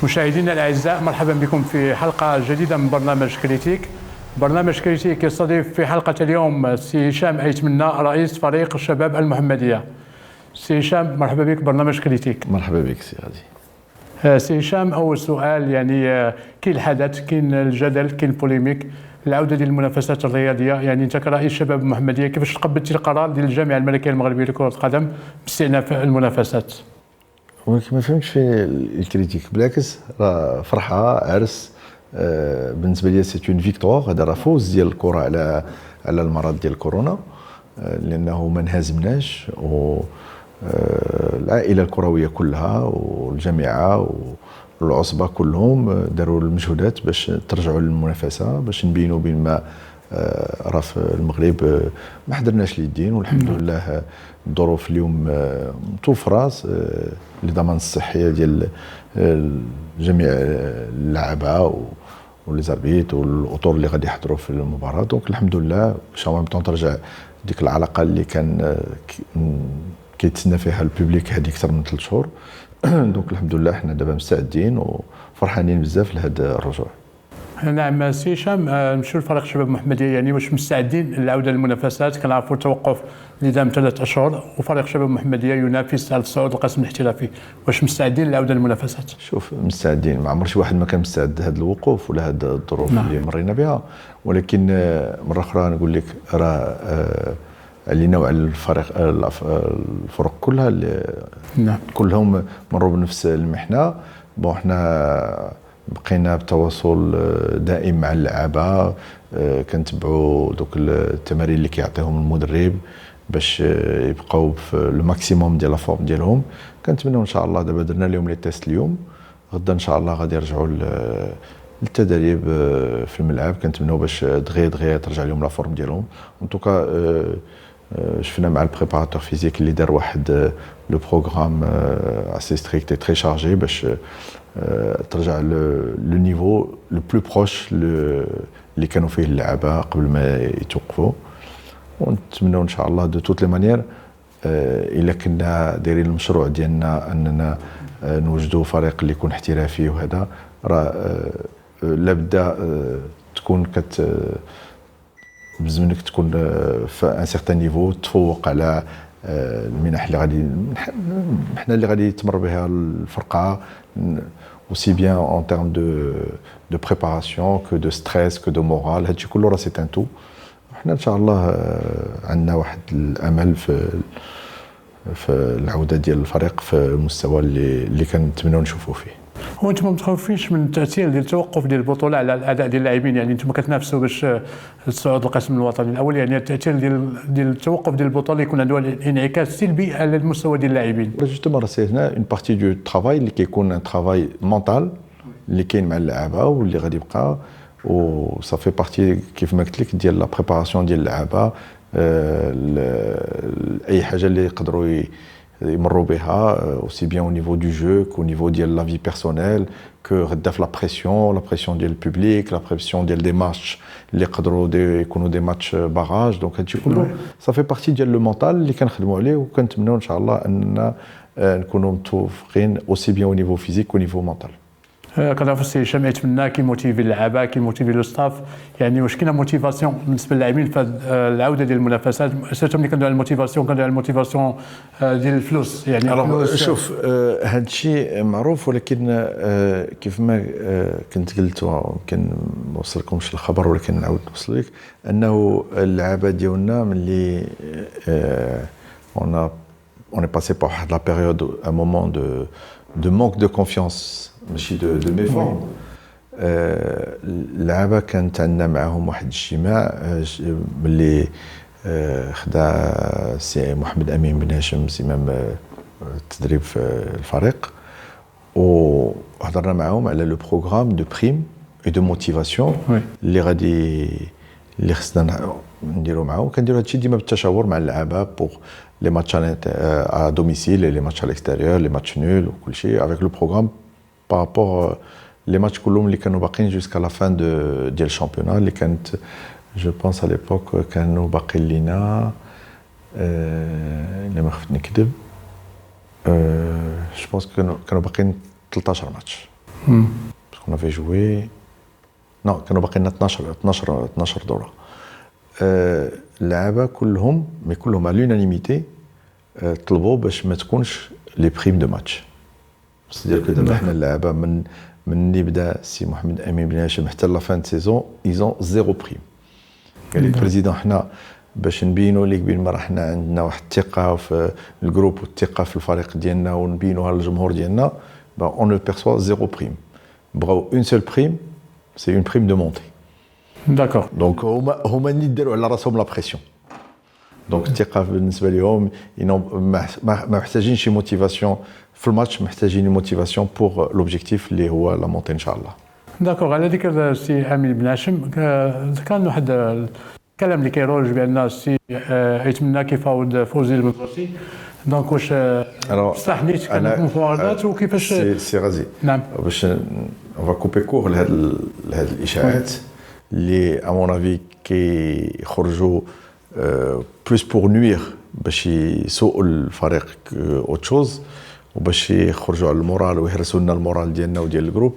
مشاهدينا الاعزاء، مرحبا بكم في حلقه جديده من برنامج كريتيك. برنامج كريتيك يستضيف في حلقه اليوم السي هشام أيتمنى، رئيس فريق الشباب المحمديه. سي هشام، مرحبا بك برنامج كريتيك. مرحبا بك سي غادي. سي هشام، اول سؤال، كاين الحدث، كاين الجدل، كاين البوليميك، العوده ديال المنافسات الرياضيه. انت كرئيس شباب المحمديه كيفاش تقبلتي القرار ديال الجامعه الملكيه المغربيه لكره القدم باستئناف المنافسات؟ ولكن ما فهمتش في الكريتيك، بالعكس راه فرحه عرس. بالنسبه لي سي اون فيكتوار، هذا راه فوز ديال الكره على المرض ديال كورونا، لانه ما انهزمناش، و العائله الكرويه كلها والجامعه والعصبه كلهم داروا المجهودات باش ترجعوا للمنافسه، باش نبينوا بين ما راه في المغرب ما حضرناش اليدين، والحمد لله الظروف اليوم متوفره للضمان الصحيه ديال جميع اللاعبه ولي زاربيت والاطر اللي غادي يحضروا في المباراه. دونك الحمد لله باش ترجع ديك العلاقه اللي كان كيتسنى فيها البوبليك هذه اكثر من 3 شهور. دونك الحمد لله حنا دابا مستعدين وفرحانين بزاف لهذا الرجوع. نعم سي هشام، نمشيو لفريق شباب المحمديه، واش مستعدين للعوده للمنافسات؟ كنعرفوا التوقف اللي دام 3 اشهر وفريق شباب المحمديه ينافس على الصعود القسم الاحترافي، واش مستعدين للعوده للمنافسات؟ شوف، مستعدين، ما عمر شي واحد ما كان مستعد لهذا الوقوف ولا هذه الظروف اللي مرينا بها، ولكن مره اخرى نقول لك راه علينا وعلى الفرق كلها كلهم مروا بنفس المحنه. بون حنا بقينا بتواصل دائم مع اللعابه، كنتبعوا دوك التمارين اللي كيعطيهم المدرب باش يبقاو في الماكسيموم ديال لافورم ديالهم. كنتمنوا ان شاء الله، دابا درنا لهم لي تيست اليوم، غدا ان شاء الله غادي يرجعوا للتدريب في الملعب. كنتمنوا باش دغيا ترجع لهم لافورم ديالهم. ان توكا شفنا مع البريباراتور فيزيك اللي دار واحد لو بروغرام اسي ستريكت تري شارجي باش ترجع لو نيفو لو بلو بروش اللي كانوا فيه اللعابه قبل ما يتوقفوا. ونتمنوا ان شاء الله دو توت لي مانيير الا كنا دايرين المشروع ديالنا اننا نوجدوا فريق اللي يكون احترافي، وهذا راه لابد تكون بزمنك تكون في ان سيغتان نيفو، تفوق على المنح اللي غادي حنا اللي غادي تمر بها الفرقه، aussi bien en termes de préparation que de stress que de morale. هادشي كله راه سي ان تو. حنا ان شاء الله عندنا واحد الامل في العوده ديال الفريق في المستوى اللي كنتمنوا نشوفوه فيه. هو انتم ما متخوفينش من التاثير ديال التوقف ديال البطوله على الاداء ديال اللاعبين؟ انتم كتنافسوا باش الصعود للقسم الوطني الاول، التاثير ديال التوقف ديال البطوله يكون عنده انعكاس سلبي على المستوى ديال اللاعبين. جوستومون سي هنا اون بارتي دو ترافاي اللي كيكون ان ترافاي مونتال اللي كاين مع اللعابه واللي غادي يبقى، و صافي بارتي كيف ما قلت لك ديال لا بريباراسيون ديال اللعابه، اي حاجه اللي يقدروا يمروا بها aussi bien au niveau du jeu qu'au niveau ديال la vie personnelle que غدا في la pression ديال البوبليك، la pression ديال دي ماتش اللي يقدروا يكونوا دي ماتش باراج. دونك هادشي كله صافي بارتي ديال لو مونتال اللي كنخدموا عليه، وكنتمنوا ان شاء الله اننا نكونوا متوفقين aussi bien au niveau physique qu'au niveau mental. كنعرفوا السي هشام أيتمنى كيموتيفي اللعابه، كيموتيفي لو ستاف، واش كاينه موتيفاسيون بالنسبه للاعبين في العوده ديال المنافسات؟ سيرتو ملي كندوي على الموتيفاسيون كندوي على الموتيفاسيون ديال الفلوس. شوف، هذا الشيء معروف، ولكن كيف ما كنت قلت ويمكن ما وصلكمش الخبر ولكن نعاود نوصل لك، انه اللعابه ديالنا ملي on est passé par la période, un moment de manque de confiance, ماشي de méfiance. اللعابه كانت عندنا معهم واحد الاجتماع ملي خدا سي محمد امين بن هاشم زمام التدريب في الفريق، وهضرنا معهم على لو بروغرام دو بريم اي دو موتيفاسيون اللي خصنا نديرو معاهم. كنديرو هادشي ديما بالتشاور مع اللعابه بوغ لي ماتش ا دوميسيل، لي ماتش ا ليكستيريور، لي ماتش نول وكل شيء افيك لو بروغرام بارابور لي ماتش كلهم اللي كانوا باقيين جوسكا لا فان ديال الشامبيونات اللي كانت جو بونس ا ليبوك كانوا باقيين لينا الا ما خفت نكذب جو بونس كانوا باقيين 13 ماتش. Parce qu'on avait joué. Non, كانوا باقي لنا 12 دوره. اللعابه كلهم مي كلهم على l'unanimité طلبوا باش ما تكونش لي بريم دو ماتش. C'est-à-dire que دابا حنا اللعابه من اللي بدا سي محمد امين بن هاشم حتى لا فان سيزون ايزون زيرو بريم. قال لي البريزيدون حنا باش نبينوا لك بين ما راه حنا عندنا واحد الثقه في الجروب والثقه في الفريق ديالنا ونبينوها للجمهور ديالنا اون نو بيرسوا زيرو بريم. بغاو اون سول بريم سي اون بريم دو مونتي. داكور. دونك هما اللي داروا على راسهم لا بريسيون. دونك الثقه بالنسبه لهم ما محتاجين شي موتيفاسيون في الماتش، محتاجين موتيفاسيون بور لوبجيكتيف اللي هو لا مونتي ان شاء الله. داكور. على ذكر السي امين بن هاشم، كان واحد الكلام اللي كيروج بان السي يتمنى كيفاوض فوزي البنزرتي، دونك واش صح نيت كانت مفاوضات وكيفاش؟ سي غازي. نعم. باش اون فا كوبي كور لهاد الاشاعات اللي ا مون افي كيخرجوا بلوس بور نوير باش يسوقوا الفريق اوت شوز، وباش يخرجوا على المورال ويهرسوا لنا المورال ديالنا وديال الجروب.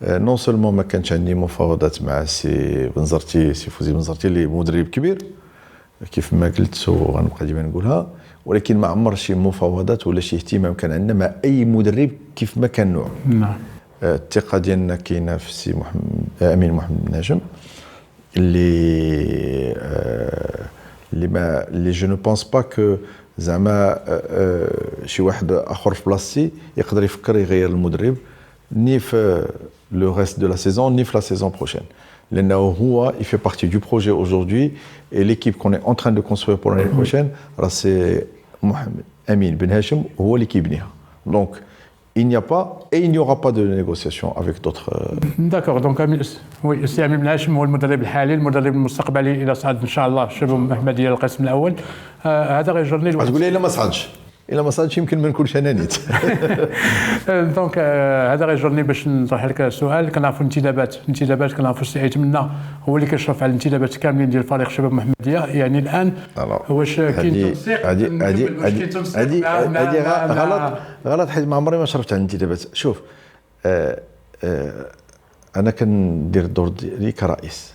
نون سولمون ما كانش عندي مفاوضات مع سي بنزرتي، سي فوزي بنزرتي اللي مدرب كبير كيف ما قلت وغنبقى ديما نقولها، ولكن ما عمر شي مفاوضات ولا شي اهتمام كان عندنا مع اي مدرب كيف ما كان نوع. نعم. الثقه ديالنا كاينه في سي امين محمد بن هاشم اللي جو نو بونس با كو زعما شي واحد اخر في بلاصتي يقدر يفكر يغير المدرب ni le reste de la saison, ni la saison prochaine. Il fait partie du projet aujourd'hui et l'équipe qu'on est en train de construire pour l'année prochaine, c'est Mohamed Amin Ben Hachem, c'est l'équipe. Donc, il n'y a pas et il n'y aura pas de négociation avec d'autres. D'accord, donc oui, c'est Amin Ben Hachem هو المدرب الحالي، المدرب المستقبلي إذا صعد إن شاء الله الشباب المحمدية للقسم الأول. هذا غيجرني لواحد. تقول لي إلا ما صعدش. إلا ما صادش يمكن ما نكونش انا نيت. دونك هذا غيجرني باش نطرح لك سؤال. كنعرفوا الانتدابات كنعرفوا السي يتمنى هو اللي كيشرف على الانتدابات كاملين ديال فريق شباب محمديه. يعني الان واش كاين تنسيق؟ هذه غلط حيت ما عمري ما شرفت على الانتدابات. شوف انا كندير الدور ديالي كرئيس،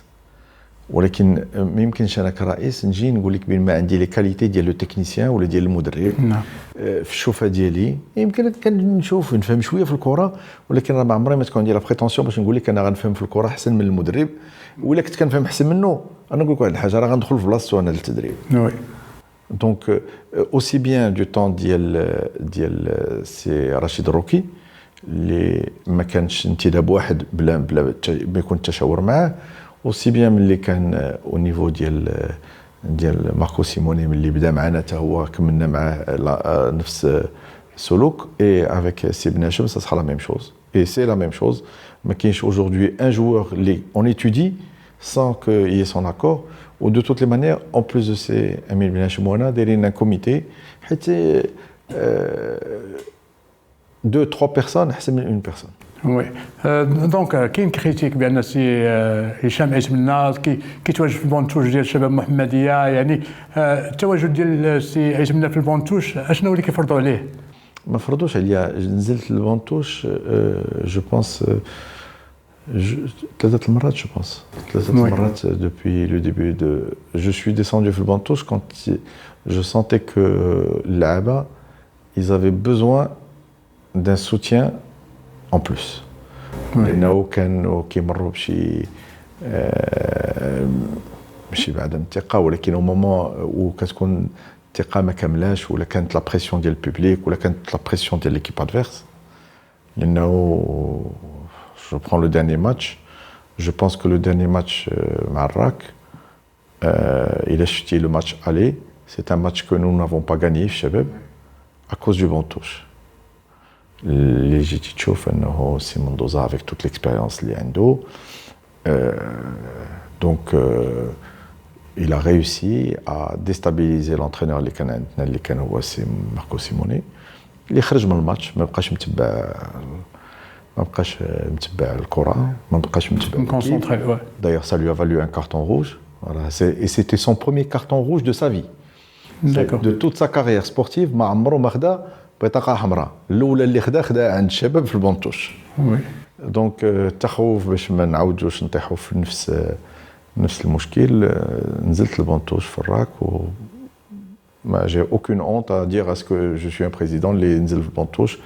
ولكن ما يمكنش انا كرئيس نجي نقول لك بين ما عندي لي كاليتي ديال لو تكنيسيان ولا ديال المدرب. نعم. في الشوفه ديالي يمكن كنشوف نفهم شويه في الكره، ولكن ما عمري ما تكون عندي لا بريتونسيون باش نقول لك انا غنفهم في الكره احسن من المدرب، ولا كنت كنفهم احسن منه انا نقول لك واحد الحاجه راه غندخل في بلاصتو انا للتدريب. وي. دونك اوسي بيان دو طون ديال سي رشيد الروكي اللي ما كانش انتداب واحد بلا ما يكون التشاور معاه، aussi bien ملي كان au niveau ديال ماركو سيموني ملي بدا معنا حتى هو كملنا معاه نفس السلوك. et avec سي بن هاشم ça sera la même chose et c'est la même chose. ما كاينش aujourd'hui un joueur اللي on étudie sans qu'il y ait son accord. ou de toutes les manières en plus de ces Amine Ben Hachem وانا دايرين un comité حيت 2-3 personnes احسن من une personne. وي. دونك كاين كريتيك بان السي هشام يتمنى كيتواجد في البونتوش ديال الشباب المحمديه. يعني التواجد ديال السي يتمنى في البونتوش اشنو اللي كيفرضوا عليه؟ ما فرضوش عليا. نزلت البونتوش جو بونس 3 مرات جو بونس 3 مرات depuis le début de je suis descendu في البونتوش quand je sentais que اللعابه ils avaient besoin d'un soutien en plus. لانه كانوا كيمروا بشي ماشي بعدم الثقه، ولكن او مومون وكتكون الثقه ما كاملاش ولا كانت لا بريسيون ديال البوبليك ولا كانت لا بريسيون ديال ليكيب ادفيرس. لانه جو برون لو ديرني ماتش جو بونس كو لو ديرني ماتش مع الراك الى شفتي لو ماتش الي سي ان ماتش كو نو نافون با غاني في الشباب à cause du بونتوش. اللي جيتي تشوف انه سي مندوزا avec toute l'expérience اللي عنده. Donc il a réussi à déstabiliser l'entraîneur اللي كان عندنا اللي كان هو سي ماركو سيموني اللي خرج من الماتش. ما بقاش متبع الكره، ما بقاش متبع. D'ailleurs ça lui a valu un carton rouge. Voilà, et c'était son premier carton rouge de sa vie. De toute sa carrière sportive ما عمره ما خدا بطاقه حمراء. الاولى اللي خداها عند الشباب في البونتوش. وي. دونك التخوف باش ما نعاودوش نطيحوا في نفس المشكل. نزلت البونتوش في الراك و ما j'ai aucune honte à dire est-ce que je suis un président اللي نزل في البونتوش.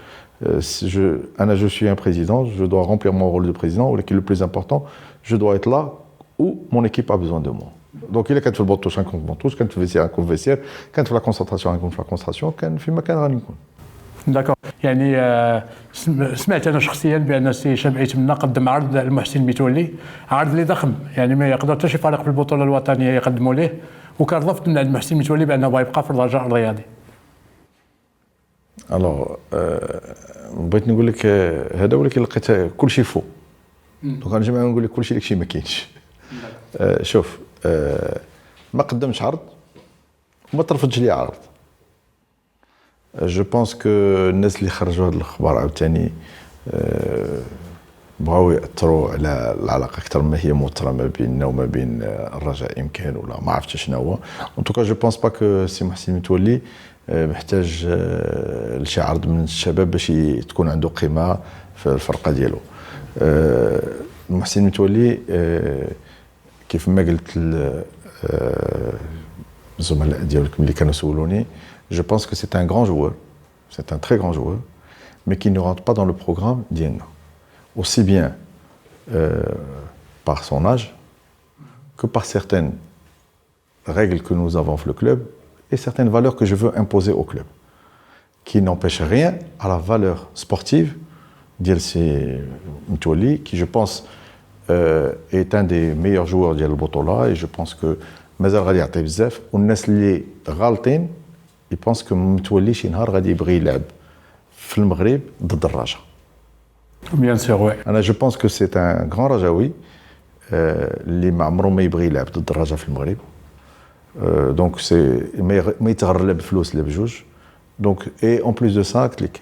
je suis un président, je dois remplir mon rôle de président, ولكن le plus important, je dois être là où mon équipe a besoin de moi. Donc إلا كانت في البونتوش غنكون في البونتوش, كانت في الفيسير غنكون في الفيسير, كانت في لا كونسنتراسيون غنكون في لا كونسنتراسيون, كان فيما كان غنكون. داكور. يعني سمعت انا شخصيا بان السي هشام ايتمنا قدم عرض المحسن متولي، عرض اللي ضخم، يعني ما يقدر حتى شي فريق في البطوله الوطنيه يقدموا ليه، وكان رفض من عند المحسن متولي بانه بغى يبقى في الرجاء الرياضي. الوغ بغيت نقول لك هذا، ولكن لقيت كل شيء فوق. دونك غنجمع نقول لك كل شيء داكشي ما كاينش. شوف، ما قدمش عرض وما ترفضش لي عرض. جو بونس كو الناس اللي خرجوا هاد الاخبار عاوتاني بغاو ياثروا على العلاقه اكثر ما هي موتره ما بيننا وما بين الرجاء، يمكن ولا ما عرفتش شنو هو. ان توكا جو بونس با كو سي محسن متولي محتاج لشي عرض من الشباب باش تكون عنده قيمه في الفرقه ديالو. محسن متولي كيف ما قلت الزملاء ديالك ملي كانوا سولوني، je pense que c'est un grand joueur, c'est un très grand joueur, mais qui ne rentre pas dans le programme d'Ienna. Aussi bien par son âge que par certaines règles que nous avons dans le club et certaines valeurs que je veux imposer au club, qui n'empêchent rien à la valeur sportive d'Elsi Mtouli, qui je pense est un des meilleurs joueurs d'El Botola, et je pense que Mazal Ghali Atay Bzef, ou Nesli Ghaltin, il pense que Mtouli شي نهار غادي يبغي يلعب في المغرب ضد الرجاء. Bien sûr, oui. انا جو بونس كو سي ان غران رجاوي اللي ما عمره ما يبغي يلعب ضد الرجاء في المغرب. دونك سي ما يتغرر لا بفلوس لا بجوج. دونك اي اون بليس دو سا كليك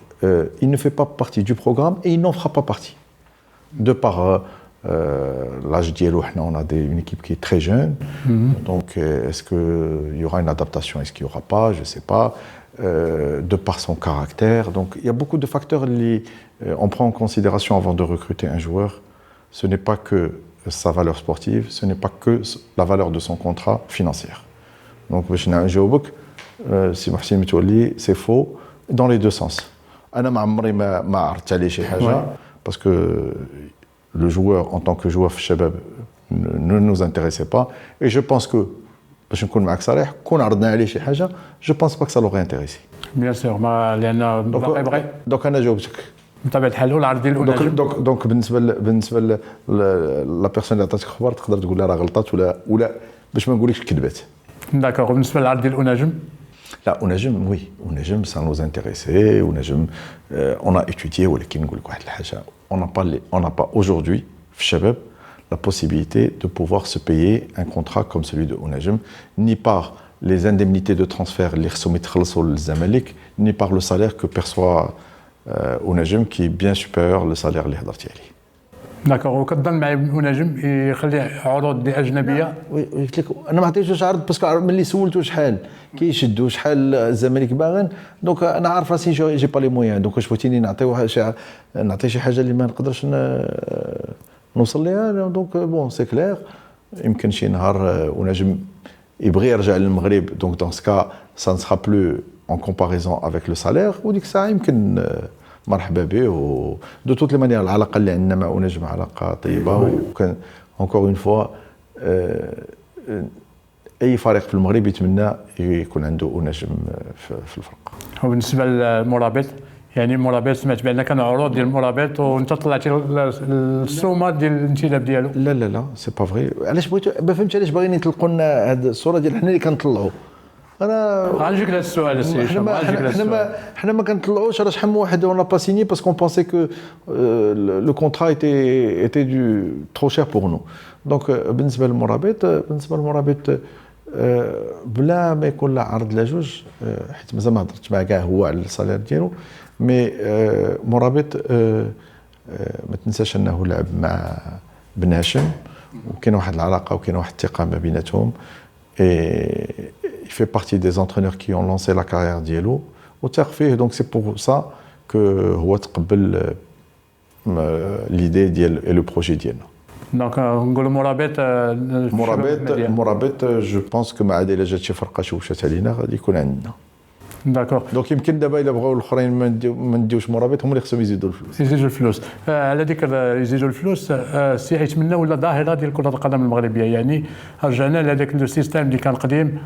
il ne fait pas partie du programme et il n'en fera pas partie. De par l'âge dielo, on a une équipe qui est très jeune. Donc est-ce qu'il y aura une adaptation, est-ce qu'il n'y aura pas, je ne sais pas. De par son caractère, donc il y a beaucoup de facteurs on prend en considération avant de recruter un joueur. Ce n'est pas que sa valeur sportive, ce n'est pas que la valeur de son contrat financier. Donc si Mahsim Mitouli, c'est faux dans les deux sens. أنا ما عمري ما عرضت عليه شي حاجة parce que le joueur en tant que joueur في الشباب ne nous intéressait pas, et je pense que باش نكون معك صريح كون عرضنا عليه شي حاجة je pense pas que ça l'aurait intéressé. Bien sûr, لأن باقي بغي. دونك أنا جاوبتك. بطبيعة الحال والعرض ديال الأناجم. دونك بالنسبة لا بيرسون اللي عطاتك خبر تقدر تقول لها راه غلطات ولا باش ما نقولكش كذبات. داكوغ. بالنسبة للعرض ديال الأناجم. لا أناجم وي أناجم ça nous intéressait. أناجم on a étudié, ولكن نقول لك واحد الحاجة, on n'a pas aujourd'hui في الشباب la possibilité de pouvoir se payer un contrat comme celui de Ounajem, ni par les indemnités de transfert اللي خصهم يتخلصوا للزمالك, ni par le salaire que perçoit Ounajem, qui est bien supérieur au salaire اللي هضرتي عليه. داكوغ. وكتظن مع Ounajem يخلي عروض دي أجنبية؟ وي قلت لك أنا ما عطيتوش عرض باسكو ملي سولتو شحال كيشدوا شحال الزمالك باغن, دونك أنا عارف راسي جي با لي مويان, دونك واش بغيتيني نعطي شي حاجة اللي ما نقدرش نوصل ليها. دونك بون سي كلير يمكن شي نهار Ounajem يبغي يرجع للمغرب, دونك دون سكا ça ne sera plus en comparaison avec le salaire, وديك الساعة يمكن مرحبا به. و دو توت لي مانيير العلاقه اللي عندنا مع Ounajem علاقه طيبه, وكان اونكور اون فوا اي فريق في المغرب يتمنى يكون عنده Ounajem في الفرقه. وبالنسبه للمرابط, يعني المرابط سمعت بان كانوا عروض ديال المرابط وانت طلعتي السومه ديال الانتداب ديالو. لا سي با فري. علاش بغيتو ما فهمتش علاش باغيين يطلقوا لنا هذه الصوره ديال حنا اللي كنطلعوا. انا غنجيك لهذا السؤال السي هشام. حنا ما كنطلعوش راه شحال من واحد اون با سيني باسكو بونسي كو لو كونترا ايتي دو ترو شير بور نو. دونك بالنسبه للمرابط بلا ما يكون لا عرض لا جوج, حيت مازال ما هضرتش مع كاع هو على الصالير ديالو, مي مرابط ما تنساش انه لعب مع بن هاشم وكاين واحد العلاقه وكاين واحد الثقه ما بيناتهم. Il fait partie des entraîneurs qui ont lancé la carrière ديالو وثق فيه, donc c'est pour ça que هو تقبل ليدي ديال لو بروجي ديالنا. دونك نقولوا مرابط جو بونس كو ما عاد الا جات شي فرقه شوشات علينا غادي يكون عندنا. داكور. دونك يمكن دابا الا بغاو الاخرين ما نديوش مرابط هما اللي خصهم يزيدوا الفلوس. يزيدوا الفلوس. على ذكر يزيدوا الفلوس، السي يتمنى ولا ظاهره ديال كره القدم المغربيه، يعني رجعنا لهذاك لو سيستيم اللي كان قديم،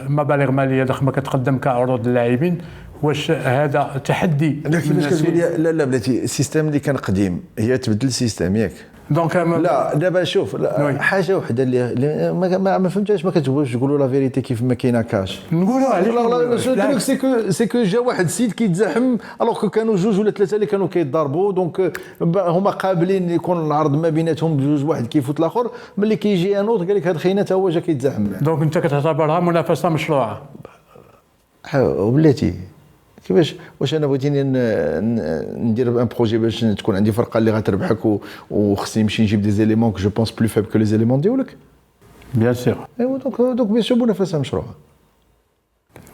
مبالغ ماليه ضخمه كتقدم كعروض اللاعبين. واش هذا تحدي؟ لكن باش كتقول لي لا بلاتي السيستيم اللي كان قديم هي تبدل السيستيم ياك. دونك لا دابا شوف حاجه وحده اللي ما فهمتهاش، ما كتبغوش تقولوا لا فيريتي كيف ما كاينه كاش. نقولوا علاش سي كو جا واحد السيد كيتزاحم الوغ كانوا جوج ولا ثلاثه اللي كانوا كيتضاربوا، دونك هما قابلين يكون العرض ما بيناتهم بجوج، واحد كيفوت الاخر، ملي كيجي انوض قال لك هاد خينا تا هو جا كيتزاحم. دونك انت كتعتبرها منافسه مشروعه ولاتي كيفاش؟ واش انا بغيتيني ندير ان بروجي باش تكون عندي فرقه اللي غتربحك وخصني نمشي نجيب دي زيليمون كو جو بونس بلو فيبل كو لي زيليمون ديالك؟ بيان سور. ايوا دونك بيان سور منافسه مشروعه.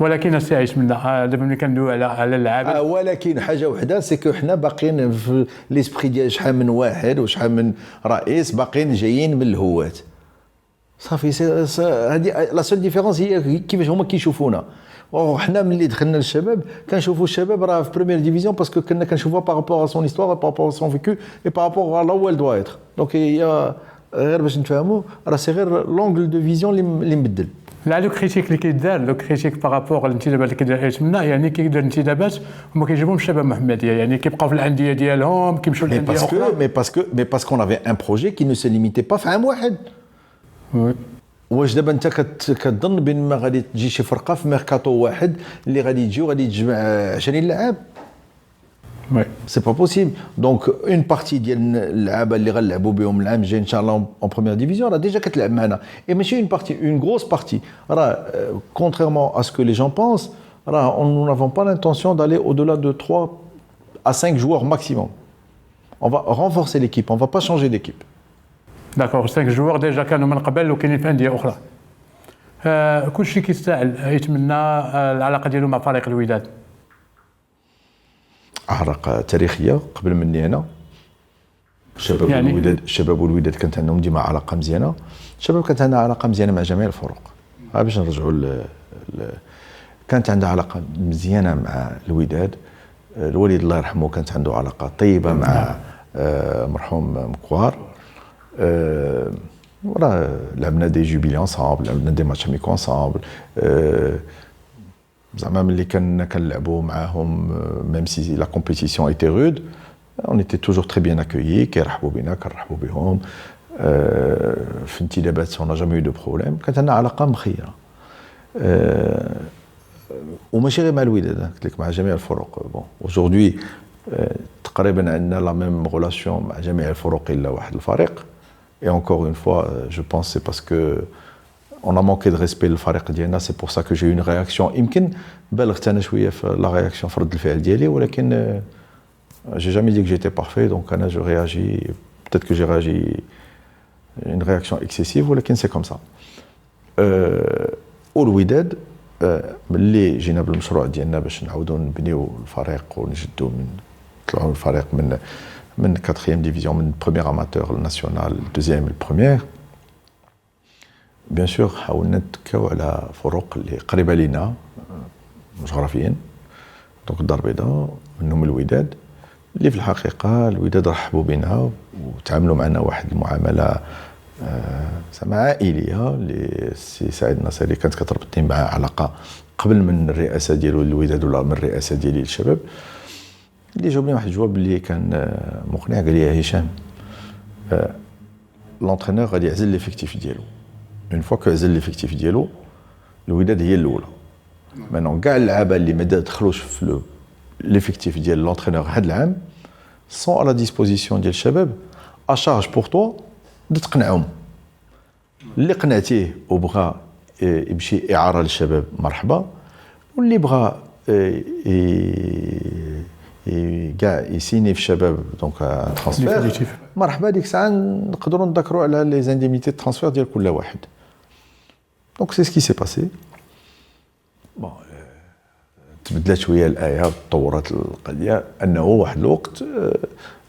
ولكن السي عيش دابا ملي كندويو على اللعابه ولكن حاجه وحده سي كو حنا باقيين في ليسبري ديال شحال من واحد وشحال من رئيس باقيين جايين من الهوات صافي. هذه لا سول ديفيرونس هي كيفاش هما كيشوفونا. وحنا ملي دخلنا للشباب كنشوفوا الشباب راه في بريمير ديفيزيون باسكو كنا كنشوفوها بارابور ا سون هيستوار بارابور ا سون فيكو اي بارابور ا لا ويل دوا ايتر. دونك هي غير باش نتفاهموا راه سي غير لونغل دو فيزيون اللي مبدل. لا لو كريتيك اللي كيدار لو كريتيك بارابور الانتدابات اللي كيدير يتمنى، يعني كيدير انتدابات وما كيجيبهمش الشباب المحمديه، يعني كيبقاو في الانديه ديالهم كيمشيو للانديه اخرى. مي باسكو اون افي ان بروجي كي نو سو ليميتي با في عام واحد. واش دابا انت كتظن بان ما غادي تجي شي فرقه في ميركاتو واحد اللي غادي يجي وغادي تجمع 20 لاعب؟ وي سي با بوسيبل. دونك اون بارتي ديال اللعابه اللي غنلعبوا بهم العام الجاي ان شاء الله اون بروميير ديفيزيون راه ديجا كتلعب معنا، اي ماشي اون بارتي اون غروس بارتي. راه كونتريرمون ا سكو لي جون بونس راه nous n'avons pas l'intention d'aller au-delà de 3 à 5 joueurs maximum. On va renforcer l'équipe, on va pas changer d'équipe. داكور. 5 جوار ديجا كانوا من قبل وكاينين في انديه اخرى. كلشي كيستاهل يتمنى العلاقه ديالو مع فريق الوداد. علاقه تاريخيه قبل مني انا. شباب يعني الوداد، الشباب والوداد كانت عندهم ديما علاقه مزيانه. الشباب كانت عندها علاقه مزيانه مع جميع الفرق. باش نرجعوا كانت عندها علاقه مزيانه مع الوداد. الوليد الله يرحمه كانت عنده علاقه طيبه مع مرحوم مكوار. راه لعبنا دي جوبيلي انصامبل، لعبنا دي ماتش اميكو انصامبل. زعما ملي كنلعبوا معاهم ميم سي لا كومبيتيسيون ايتي رود اون ايتي توجور تري بيان اكويي، كيرحبوا بينا كنرحبوا بهم. في انتدابات اون جامي دو بروبليم، كانت عندنا علاقه مخيره. وماشي غير مع الوداد، قلت لك مع جميع الفرق. بون اوجوردي تقريبا عندنا لا ميم ريلاسيون مع جميع الفرق الا واحد الفريق. Et encore une fois, je pense c'est parce que on a manqué de respect للفريق ديالنا. C'est pour ça que j'ai eu une réaction. يمكن بالغت انا شويه في لا رياكسيون في رد الفعل ديالي، ولكن j'ai jamais dit que j'étais parfait. Donc انا je réagis. Peut-être que j'ai réagi une réaction excessive, ولكن c'est comme ça. والوداد ملي جينا بالمشروع ديالنا باش نعاودوا نبنيو الفريق ونجدوا نطلعوا الفريق من 4e division, من premier amateur national, 2e et première. Bien sûr, حاولنا نتكاو على فرق اللي قريبه لينا جغرافيا. دونك الدار البيضاء منهم الوداد، اللي في الحقيقه الوداد رحبوا بنا وتعاملوا معنا واحد المعامله زعما عائليه. اللي السي سعيد النصيري كانت كتربطني معاه علاقه قبل من الرئاسه ديالو للوداد ولا من الرئاسه ديالي للشباب. اللي جاوبني واحد الجواب اللي كان مقنع، قال لي يا هشام لونترينور غادي يعزل ليفيكتيف ديالو. اون فوا كو عزل ليفيكتيف ديالو الوداد هي الاولى. مانون كاع اللعابه اللي ما دخلوش في ليفيكتيف ديال لونترينور هذا العام سون على ديسبوزيسيون ديال الشباب ا شارج بور توا تقنعهم. اللي قنعتيه وبغى يمشي اعاره للشباب مرحبا، واللي بغى كاع يسيني في الشباب دونك ترانسفير مرحبا. ديك الساعه نقدروا نذكروا على لي زانديميتي ترانسفير ديال كل واحد. دونك سي سكي سي باسي. بون تبدلت شويه الايه، تطورت القضيه انه واحد الوقت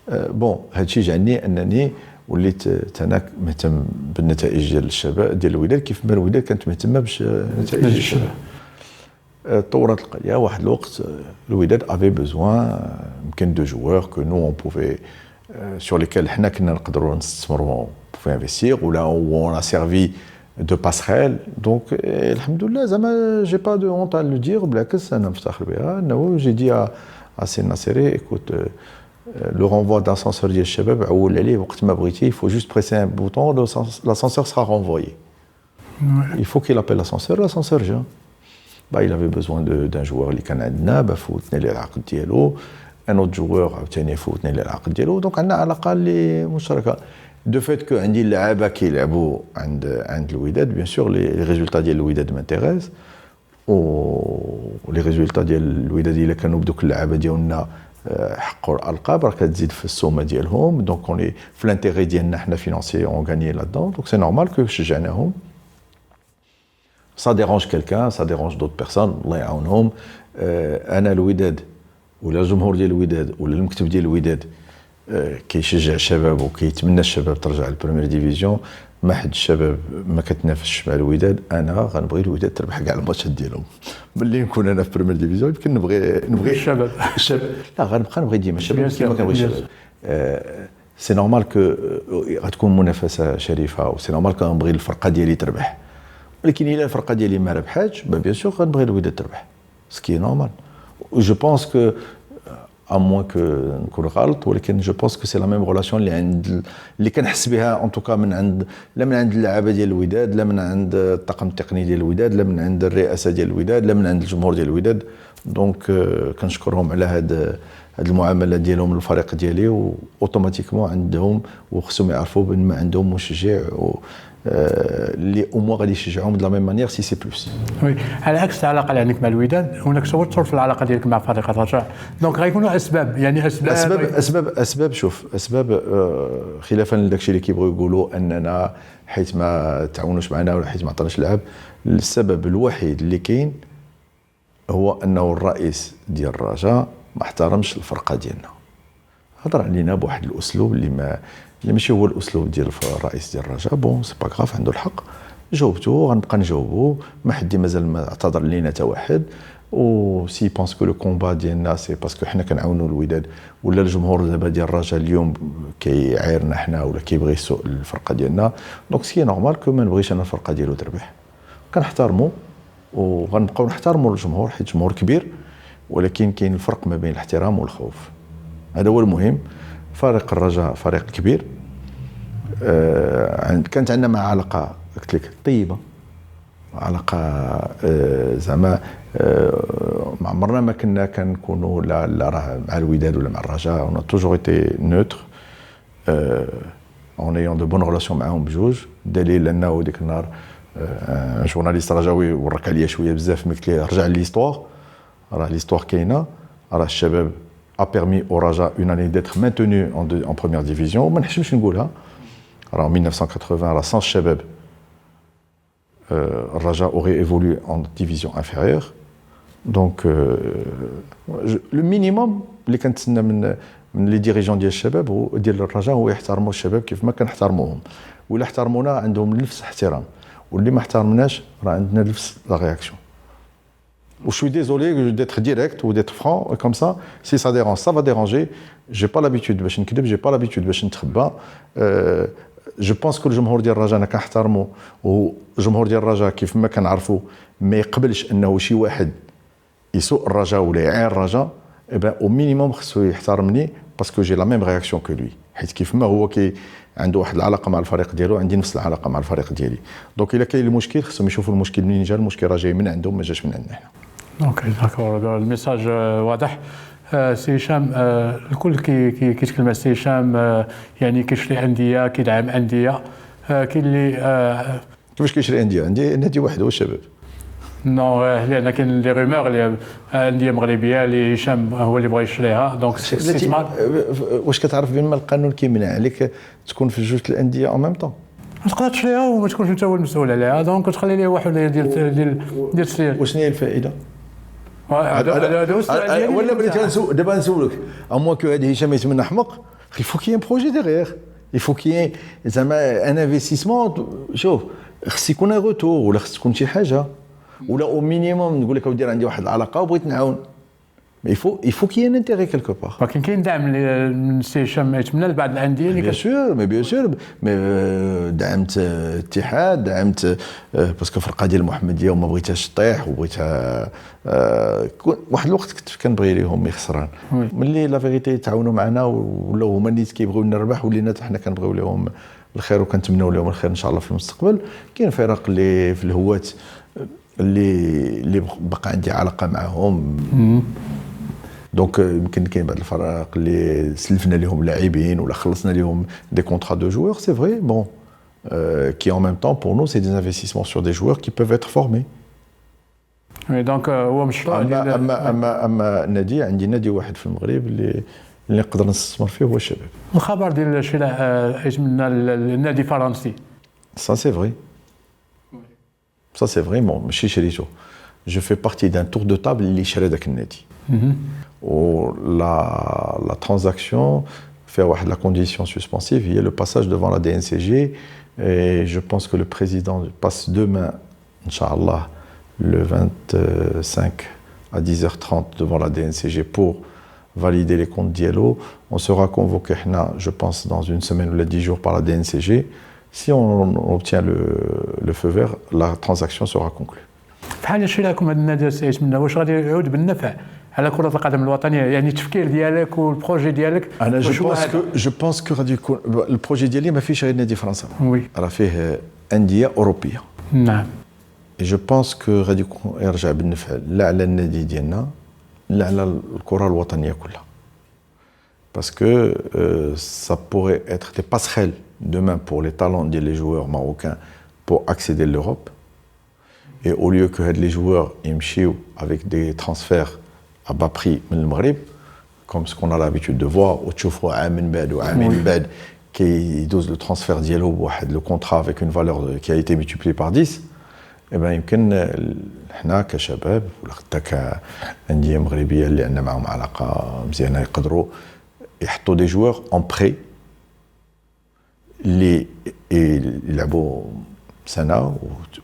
بون هادشي جعلني انني وليت تانا مهتم بالنتائج ديال الشباب ديال الوداد كيف ما الوداد كانت مهتمه بالنتائج ديال الشباب. طورت القضيه واحد الوقت الوداد افي بوزوان يمكن دو جوار كو نو اون بوفي سور ليكال حنا كنا نقدروا نستثمروا بوفي انفستيغ ولا اون ا سيرفي دو باسريل دونك الحمد لله زعما جي با دو هونت لو دير بالعكس انا مفتخر بها انه جي دي ا سي ناصري ايكوت لو رونفوا داسانسور ديال الشباب عول عليه وقت ما بغيتي يفو جوست بريسي ان بوطون l'ascenseur sera renvoyé. Il faut qu'il appelle l'ascenseur جا. il avait besoin d'un joueur اللي كان عندنا فوتنا ليه العقد ديالو ان اوت جوور عاوتاني فوتنا ليه العقد ديالو دونك عندنا علاقه اللي مشتركه دو فيت كو عندي اللعابه كيلعبوا عند الوداد بيان سور لي ريزولتا ديال الوداد مانتيريس و لي ريزولتا ديال الوداد الا كانوا بدوك اللعابه ديالنا حقوا الالقاب راه كتزيد في السومه ديالهم دونك اوني في لانتيغي ديالنا حنا فينانسي اون غاني لا دون دونك سي نورمال كو شجعناهم. Ça dérange quelqu'un, ça dérange d'autres personnes, الله يعاونهم. انا الوداد ولا الجمهور ديال الوداد ولا المكتب ديال الوداد كيشجع الشباب وكيتمنى الشباب ترجع للبريمير ديفيزيون. ما حد الشباب ما كتنافسش مع الوداد، انا غنبغي الوداد تربح كاع الماتشات ديالهم. ملي نكون انا في بريمير ديفيزيون يمكن نبغي الشباب لا غنبقى نبغي ديما الشباب كيما كنبغي الشباب. سي نورمال كو غتكون منافسه شريفه وسي نورمال كو غنبغي الفرقه ديالي تربح، ولكن الا الفرقه ديالي ما ربحاتش بيان سور غنبغي الوداد تربح سكي نورمال. جو بونس كو ا موان كو نكون غلط ولكن جو بونس كو سي لا ميم ريلاسيون اللي كنحس بها ان توكا من عند لا من عند اللعابه ديال الوداد لا من عند الطاقم التقني ديال الوداد لا من عند الرئاسه ديال الوداد لا من عند الجمهور ديال الوداد. دونك كنشكرهم على هاد المعامله ديالهم للفريق ديالي واوتوماتيكمون عندهم وخصهم يعرفوا بان ما عندهم مشجع اللي او موا غادي يشجعهم دو لا ميم مانيير سي بلوس. وي على عكس العلاقه اللي عندك مع الوداد هناك توتر في العلاقه ديالك مع فريق الرجاء دونك غيكونوا اسباب يعني اسباب شوف اسباب خلافا لداكشي اللي كيبغيو يقولوا اننا حيت ما تعاونوش معنا ولا حيت ما عطاناش لعب. السبب الوحيد اللي كاين هو انه الرئيس ديال الرجاء ما احترمش الفرقه ديالنا، هضر علينا بواحد الاسلوب اللي ماشي هو الاسلوب ديال الرئيس ديال الرجاء. بون سي با غاف عنده الحق جاوبتو غنبقى نجاوبو ما حد مازال ما اعتذر لينا حتى واحد. و سي بونس كو لو كومبا ديالنا سي باسكو حنا كنعاونوا الوداد ولا الجمهور دابا ديال الرجاء اليوم كيعايرنا حنا ولا كيبغي يسوق الفرقه ديالنا دونك سي نورمال كو ما نبغيش انا الفرقه ديالو تربح. كنحترمو وغنبقاو نحترموا الجمهور حيت الجمهور كبير ولكن كاين الفرق ما بين الاحترام والخوف. هذا هو المهم. فريق الرجاء فريق كبير كانت عندنا مع علاقه قلت لك طيبه علاقه زعما ما عمرنا ما كنا كنكونوا لا راه مع الوداد ولا مع الرجاء اون توجور ايتي نوتر اون ايون دو بون ريلاسيون معاهم بجوج. دليل انه ديك النهار جورناليست رجاوي ورك عليا شويه بزاف قلت ليه رجع ليستوار راه ليستوار كاينه راه الشباب a permis au Raja une année d'être maintenu en première division. ما نحشمش نقولها راه 1980 راه sans الشباب الرجاء aurait évolué en division inférieure. Donc le minimum اللي كنتسنى من لي ديريجون ديال الشباب ديال الرجاء هو يحترموا الشباب كيف ما كنحترموهم ولا احترمونا عندهم نفس الاحترام واللي ما احترمناش راه عندنا نفس لا رياكسيون. Je suis désolé d'être direct ou d'être franc comme ça. Si ça dérange, ça va déranger. J'ai pas l'habitude باش نكذب, j'ai pas l'habitude باش نتخبى. Je pense que الجمهور ديال الرجاء انا كنحترمو والجمهور ديال الرجاء كيف ما كنعرفوا ما يقبلش انه شي واحد يسوق الرجاء ولا يعاير الرجاء. اي بان او مينيموم خصو يحترمني باسكو جي لا ميم رياكسيون كو لوي حيت كيف ما هو عنده واحد العلاقه مع الفريق ديالو عندي نفس العلاقه مع الفريق ديالي. دونك الا كاين المشكل خصهم يشوفوا المشكل منين جا. المشكل راه جاي من عندهم ما جاش من عندنا حنا. اوكي داكور الميساج واضح. سي هشام الكل كيتكلم على سي هشام يعني كيشري انديه كيدعم انديه كاين اللي كيفاش كيشري انديه؟ عندي نادي واحد هو الشباب. نو لان كاين لي رومور اللي انديه مغربيه اللي هشام هو اللي بغى يشريها دونك واش كتعرف بان القانون كيمنع عليك تكون في جوج الانديه اون ميم طون؟ تقدر تشريها وما تكونش انت هو المسؤول عليها دونك تخلي ليه واحد ديال السير. وشنو هي الفائده؟ هذا ولا بغيت دابا نسولك اموا كو هذا هشام يتمنى حمق il faut qu'il y ait un projet derrière. Il faut qu'il y ait un investissement. شوف خص يكون un retour ولا خص تكون شي حاجه ولا au minimum نقول لك اودي عندي واحد العلاقه وبغيت نعاون. Mais il faut qu'il y ait un intérêt quelque part. ولكن كاين دعم من السي هشام يتمنى لبعض الانديه اللي bien sûr دعمت الاتحاد دعمت باسكو فرقه ديال المحمديه وما بغيتهاش تطيح وبغيتها واحد الوقت كنت كنبغي ليهم خسران ملي لا فيغيتي تعاونوا معنا ولاو هما اللي كيبغيو نربح ولينا حنا كنبغيو لهم الخير وكنتمنوا لهم الخير ان شاء الله في المستقبل. كاين فرق اللي في الهوات اللي بقى عندي علاقه معهم دونك يمكن كاين بعض الفرق اللي سلفنا لهم لاعبين ولا خلصنا لهم دي كونترا دو جوeurs سي فري بون qui en même temps pour nous c'est des investissements sur des joueurs qui peuvent être formés. Oui donc هو مشروع اما نادي عندي نادي واحد في المغرب اللي نقدر نستثمر فيه هو الشباب. الخبر ديال شراء يتمنى النادي الفرنسي. Ça c'est vrai. Ça c'est vrai bon ماشي شريته. Je fais partie d'un tour de table اللي شرى داك النادي. La transaction fait la condition suspensive, il y a le passage devant la DNCG et je pense que le président passe demain, Inch'Allah, le 25 à 10h30 devant la DNCG pour valider les comptes Diallo. On sera convoqué, je pense, dans une semaine ou 10 jours par la DNCG. Si on obtient le feu vert, la transaction sera conclue. بحال شراكم هذا النادي سيتمنى واش غادي يعود بالنفع على كرة القدم الوطنية يعني التفكير ديالك والبروجي ديالك. أنا جو بونس كو غادي يكون البروجي ديالي ما فيش غير نادي فرنسا. وي راه فيه أندية أوروبية. نعم. جو بونس كو غادي يرجع بالنفع لا على النادي ديالنا لا على الكرة الوطنية كلها. Parce que ça pourrait être des passerelles demain pour les talents des joueurs marocains pour accéder à l'Europe. Et au lieu que les joueurs يمشيو avec des transferts à bas prix من المغرب comme ce qu'on a l'habitude de voir وتشوفوا عام من بعد وعامين من بعد كيدوز لو ترانسفير ديالو بواحد لو كونترا avec une valeur qui a été multipliée par 10 et ben يمكن حنا كشباب ولا حتى كأندية مغربية اللي عندنا معهم علاقة مزيانة يقدروا يحطوا دي جوار en prêt اللي يلعبوا سنه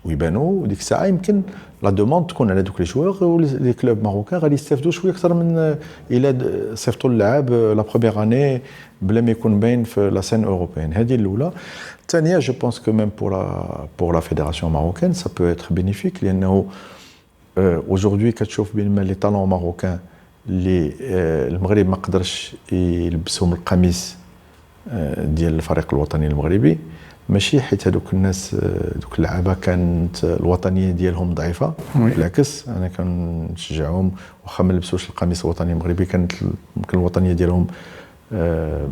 ويبانوا وديك الساعه يمكن لا دوموند تكون على دوك لي جوار ولي كلوب ماروكان غادي يستافدوا شويه اكثر من الى صيفطوا اللاعب لا بروميير اني بلا ما يكون باين في لا سين اوروبيين. هذه الاولى. الثانيه جو بونس كو ميم بور لا فيدراسيون ماروكان سا بو اتر بينيفيك لانه اوجوردي كتشوف بين لي طالون ماروكان اللي المغرب ما قدرش يلبسهم القميص ديال الفريق الوطني المغربي ماشي حيت هذوك الناس دوك اللعابه كانت الوطنيه ديالهم ضعيفه بالعكس انا كنشجعهم واخا ما لبسوش القميص الوطني المغربي كانت يمكن الوطنيه ديالهم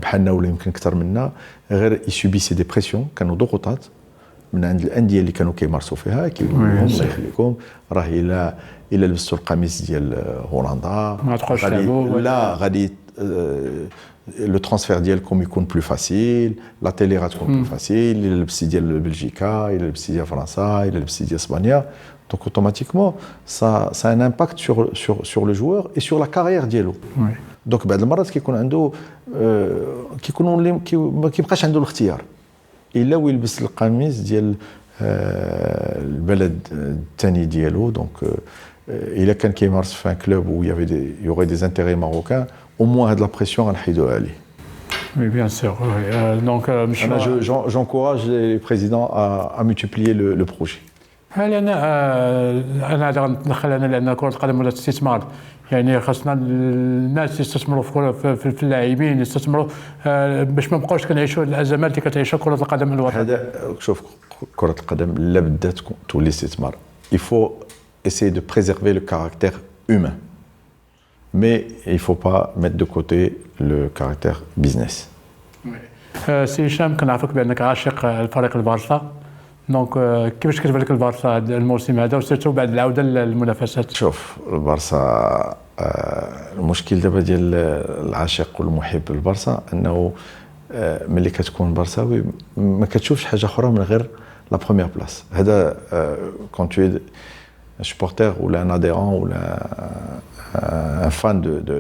بحالنا ولا يمكن اكثر منا غير يسوبيسي دي بريسيون كانوا ضغوطات من عند الانديه اللي كانوا كيمارسوا فيها كيقولوا لهم الله يخليكم راه الا لبستوا القميص ديال هولندا ما تبقاوش تلعبوا لا غادي لو ترانسفير ديالكم يكون بلو فاسيل لا تيلي غتكون بلو فاسيل الا لبستي ديال بلجيكا الا لبستي ديال فرنسا الا لبستي ديال اسبانيا دونك اوتوماتيكمون سا ان امباكت sur le joueur et sur la carrière ديالو. دونك بعض المرات كيكون عنده كيكونوا ما كيبقاش عنده الاختيار الا ويلبس القميص ديال البلد الثاني ديالو. دونك الا كان كيمارس في ان كلوب و يوغي دي انتيري ماروكان au moins هاد لا بريسيون غنحيدوها عليه. Oui, bien sûr. Donc, j'encourage les présidents à multiplier le projet. هل أنا غندخل أنا لأن كرة القدم ولا استثمار يعني خاصنا الناس يستثمروا في اللاعبين يستثمروا باش ما نبقاوش كنعيشوا الأزمات اللي كتعيشها كرة القدم الوطنية. هذا شوف كرة القدم لا بدات تولي استثمار. Il faut essayer de préserver le caractère humain. Mais il ne faut pas mettre de côté le caractère business. سي هشام كنعرفك بانك عاشق الفريق البارسا دونك كيفاش كتبان لك البارسا هذا الموسم هذا وسيرتو بعد العوده للمنافسات؟ شوف البارسا المشكل دابا ديال العاشق والمحب للبارسا انه ملي كتكون برساوي ما كتشوفش حاجه اخرى من غير لا بروميير بلاص. هذا كون تو supporter ou un adhérent ou un fan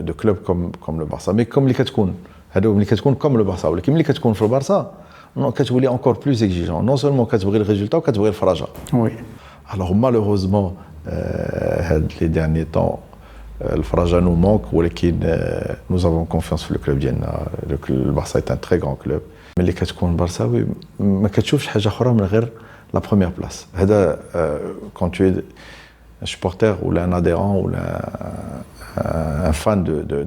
de club comme le Barça. Mais comme les كتكون هادو ملي كتكون كوم لو بارسا، ولكن ملي كتكون في البارسا كتولي انكور بلوس اكزيجون، نون سولمون كتبغي الريزولتا وكتبغي الفرجه. وي الوغ مالوغوزمون هاد لي ديرني طون الفرجه نو مونك، ولكن نوز افون كونفيونس في الكلوب ديالنا. البارسا اي ان تري غران كلوب، ملي كتكون برساوي ما كتشوفش حاجه اخرى من غير لا بروميير بلاس. هذا كون تو supporter ou un adhérent ou un fan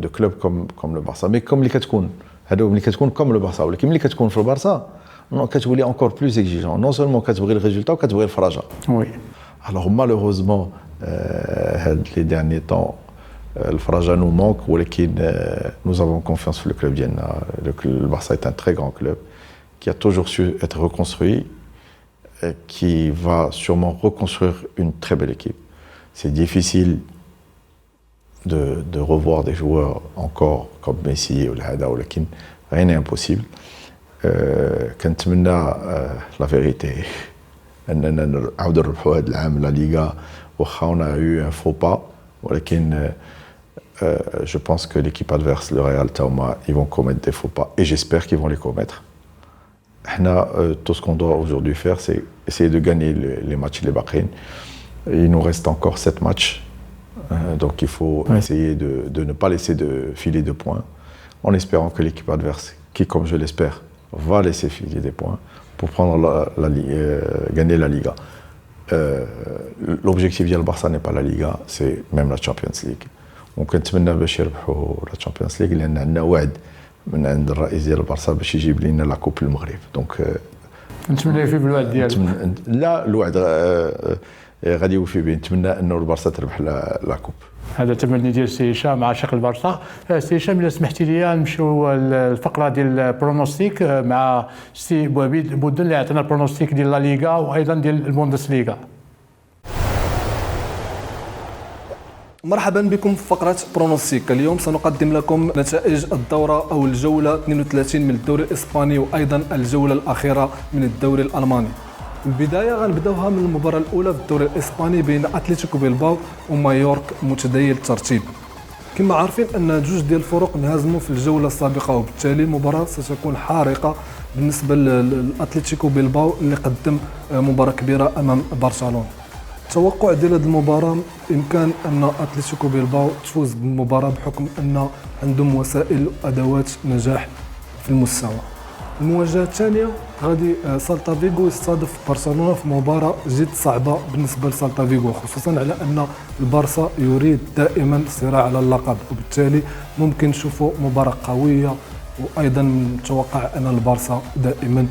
de club comme le Barça. Mais comme les كتكون هادو ملي كتكون comme le Barça، ولكن ملي كتكون في البارسا كتولي encore plus exigeant. Non seulement كتبغي الريزولتا وكتبغي الفرجه. Oui. Alors malheureusement هاد les derniers temps الفرجه nous manque، ولكن nous avons confiance في الكلوب ديالنا. Le Barça est un très grand club qui a toujours su être reconstruit, qui va sûrement reconstruire une très belle équipe. C'est difficile de revoir des joueurs encore comme Messi ou Hada, ولكن rien n'est impossible. كنتمنى la vérité أننا نعاودوا نربحوا هذا العام لا ليغا، واخا on a eu un faux pas، ولكن je pense que l'équipe adverse, le Real Tauma, ils vont commettre des faux pas et j'espère qu'ils vont les commettre. Tout ce qu'on doit aujourd'hui faire, c'est essayer de gagner les matchs les Bahreïn. Il nous reste encore 7 matchs, donc il faut essayer de ne pas laisser de filer de points, en espérant que l'équipe adverse, qui comme je l'espère, va laisser filer des points pour prendre gagner la Liga. L'objectif de Barça n'est pas la Liga, c'est même la Champions League. Donc نتمنى باش يربحوا la Champions League، لأن عندنا وعد من عند الرئيس ديال البارسا باش يجيب لنا لا كوب المغرب. دونك نتمنى فيه بالوعد ديالو. لا الوعد غادي يوفي به. نتمنى انه البارسا تربح لا كوب. هذا تمني ديال السي هشام عاشق البارسا. السي هشام الا سمحتي لي نمشيو الفقره ديال البرونوستيك مع السي بوعبيد بودن اللي عطينا البرونوستيك ديال لا ليغا وايضا ديال البوندسليغا. مرحبا بكم في فقرة برونوستيك. اليوم سنقدم لكم نتائج الدورة أو الجولة 32 من الدوري الإسباني وأيضا الجولة الأخيرة من الدوري الألماني. البداية غنبداوها من المباراة الأولى في الدوري الإسباني بين أتلتيكو بيلباو ومايورك متداول الترتيب. كما عارفين أن جوج ديال الفرق انهزموا في الجولة السابقة، وبالتالي المباراة ستكون حارقة بالنسبة لأتلتيكو بيلباو اللي قدم مباراة كبيرة أمام برشلونة. التوقع ديال هذه المباراة إمكان أن أتلتيكو بيلباو تفوز بالمباراة بحكم أن عندهم وسائل وأدوات نجاح في المستوى. المواجهة الثانية غادي سالتا فيغو يستضيف برشلونة في مباراة جد صعبة بالنسبة لسالتا فيغو، خصوصا على أن البارسا يريد دائما الصراع على اللقب، وبالتالي ممكن نشوفوا مباراة قوية، وأيضا متوقع أن البارسا دائما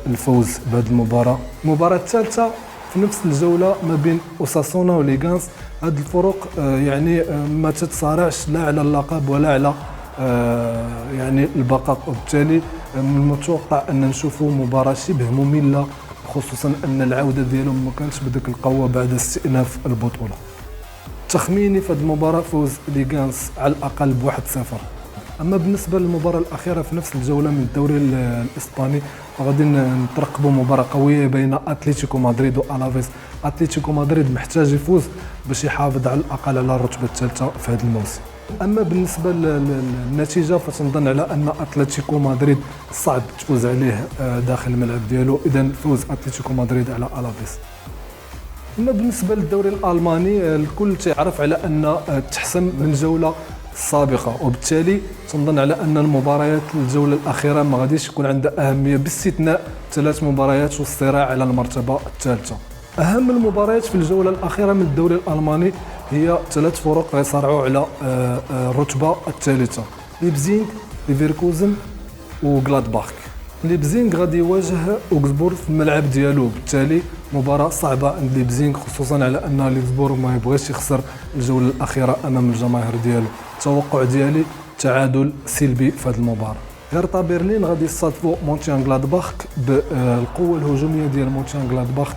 الفوز بهذه المباراة. المباراة الثالثة في نفس الجولة ما بين أوساسونا وليغانس. هذه الفرق يعني ما تتصارعش لا على اللقب ولا على يعني البقاء، وبالتالي من المتوقع أن نشوفوا مباراة شبه مملة، خصوصا أن العودة ديالهم ما كانتش بديك القوة بعد استئناف البطولة. تخميني في هذه المباراة فوز ليغانس على الأقل ب1-0. أما بالنسبة للمباراة الأخيرة في نفس الجولة من الدوري الإسباني فغادي نترقبوا مباراة قوية بين أتلتيكو مدريد وألافيس. أتلتيكو مدريد محتاج يفوز باش يحافظ على الأقل على الرتبة الثالثة في هذا الموسم. أما بالنسبة للنتيجة فتنظن على أن أتلتيكو مدريد صعب تفوز عليه داخل الملعب ديالو، إذن فوز أتلتيكو مدريد على ألافيس. أما بالنسبة للدوري الألماني الكل تعرف على أن تحسم من الجولة السابقة، وبالتالي تنظن على أن المباريات الجولة الأخيرة ما غاديش يكون عندها أهمية باستثناء 3 مباريات والصراع على المرتبة الثالثة. أهم المباريات في الجولة الأخيرة من الدوري الألماني هي 3 فرق غيصارعوا على الرتبة الثالثة: ليبزينغ، ليفركوزن وغلادباخ. ليبزينغ غادي يواجه اوغسبورغ في الملعب ديالو، بالتالي مباراة صعبة عند ليبزينغ، خصوصا على أن ليبزبورغ ما يبغيش يخسر الجولة الأخيرة أمام الجماهير ديالو. التوقع ديالي تعادل سلبي في هذه المباراة. هيرتا برلين غادي يصادفوا مونشان غلادباخ. بالقوة الهجومية ديال مونشان غلادباخ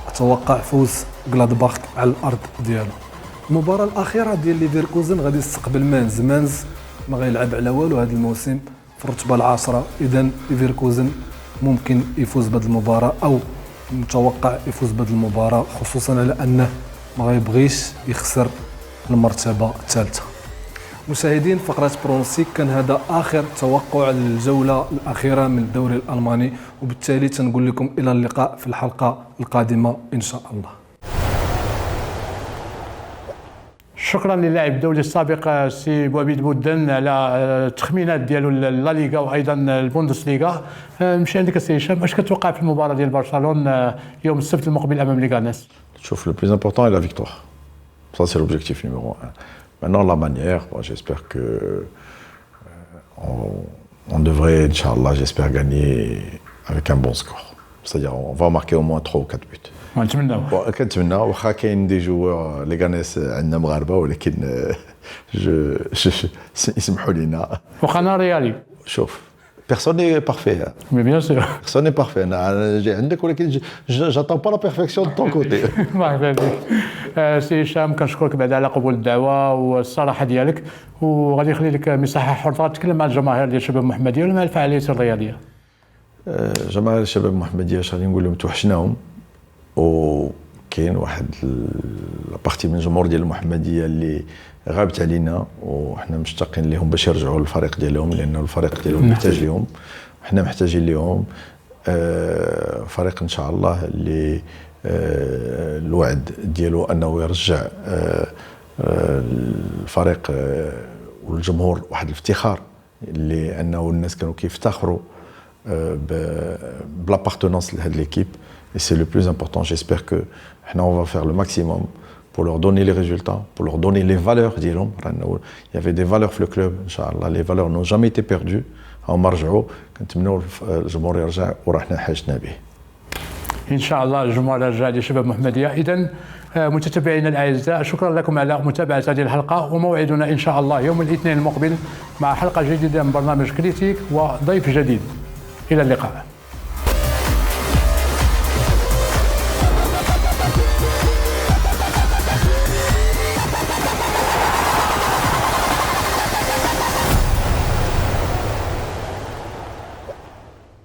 أتوقع فوز غلادباخ على الأرض ديالو. المباراة الأخيرة ديال ليفركوزن غادي يستقبل مانز. مانز ما غيلعب على والو هذا الموسم في الرتبة 10، إذن ليفركوزن ممكن يفوز بهذه المباراة أو متوقع يفوز بهذه المباراة، خصوصا على أنه ما غيبغيش يخسر المرتبة الثالثة. مشاهدين فقرة برونوستيك، كان هذا آخر توقع للجولة الأخيرة من الدوري الألماني، وبالتالي تنقول لكم إلى اللقاء في الحلقة القادمة إن شاء الله. شكرا للاعب الدولي السابق سي بوعبيد بودن على التخمينات ديالو لا ليغا وايضا البوندسليغا. نمشي عندك السي هشام، اش كتوقع في المباراه ديال برشلونه يوم السبت المقبل امام ليغانيس؟ شوف، le plus important est la victoire. Ça c'est l'objectif numéro 1. Maintenant la manière, bon, j'espère que on devrait, Inch'Allah, j'espère gagner avec un bon score. C'est-à-dire on va marquer au moins 3 ou 4 buts. نتمناو. كنتمنى، واخا كاين دي جوار ليغانيس عندنا مغاربه، ولكن يسمحوا لنا. واخا انا ريالي. شوف، personne n'est parfait. مي بيان سور. Personne n'est parfait. انا جاي عندك، ولكن j'attends pas la perfection de ton côté. الله يبارك فيك. سي هشام، كنشكرك بعد على قبول الدعوه والصراحه ديالك، وغادي نخلي لك مساحه حره تتكلم مع الجماهير ديال شباب المحمديه ولا مع الفعاليات الرياضيه. جماهير الشباب المحمديه اش غادي نقول لهم؟ توحشناهم، وكاين واحد لابارتي من الجمهور ديال المحمديه اللي غابت علينا، وحنا مشتاقين لهم باش يرجعوا للفريق ديالهم، لانه الفريق ديالهم محتاج لهم، وحنا محتاجين لهم. فريق ان شاء الله اللي الوعد ديالو انه يرجع الفريق والجمهور واحد الافتخار، اللي انه الناس كانوا كيفتخروا بلابارتونانس لهاد ليكيب. Et c'est le plus important. J'espère que on va faire le maximum pour leur donner les résultats, pour leur donner les valeurs ديالهم. Il y avait des valeurs في le club. Inch'Allah, les valeurs n'ont jamais été perdues. هما رجعوا، كنتمنوا الجمهور يرجع، ورحنا حاجتنا به. ان شاء الله الجمهور يرجع لشباب محمديه. اذا متتبعينا الاعزاء، شكرا لكم على متابعه هذه الحلقه، وموعدنا ان شاء الله يوم الاثنين المقبل مع حلقه جديده من برنامج كريتيك وضيف جديد. الى اللقاء.